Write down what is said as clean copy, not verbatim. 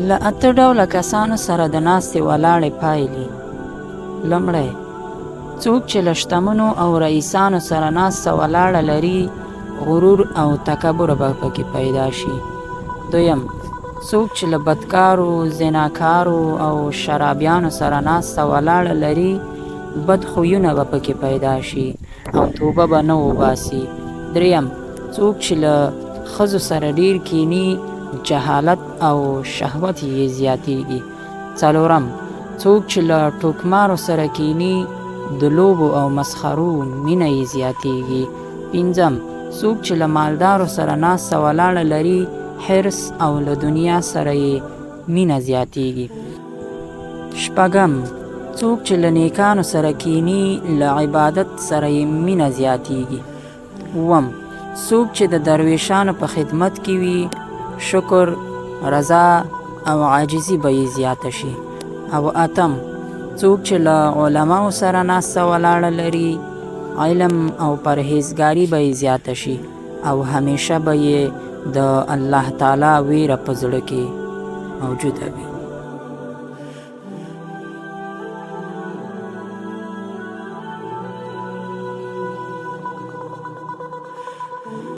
له اته ډوله کسانو سره د ناستې ولاړې پایلې. لومړی، څوک چې له شتمنو او رئیسانو سره ناسته ولاړه لري، غرور او تکبر به پکې پیدا شي. دویم، څوک چې له بدکارو، زناکارو او شرابیانو سره ناسته ولاړه لري، بد خویونه به پکې پیدا شي او توبه به نه وباسي. دریم، څوک چې له ښځو سره ډیر کینی، جهالت او شهوت یې زیاتیږي. څلورم، څوک چې له ټوکمارو سره کینی، د لوبو او مسخرو مینه یې زیاتیږي. پنځم، څوک چې له مالدارو سره ناسته ولاړه لري، حرص او له دنیا سره یې مینه زیاتیږي. شپږم، څوک چې له نیکانو سره کینی، له عبادت سره یې مینه زیاتیږي. اووم، څوک چې د درویشانو په خدمت کې وي، شکر، رضا او عاجزي به یې زیاته شي. او اتم، څوک چې له علماو سره ناسته ولاړه لري، علم او پرهیزګاري به یې زیاته شي او همیشه به یې د الله تعالی ویره په زړه کې موجوده وي.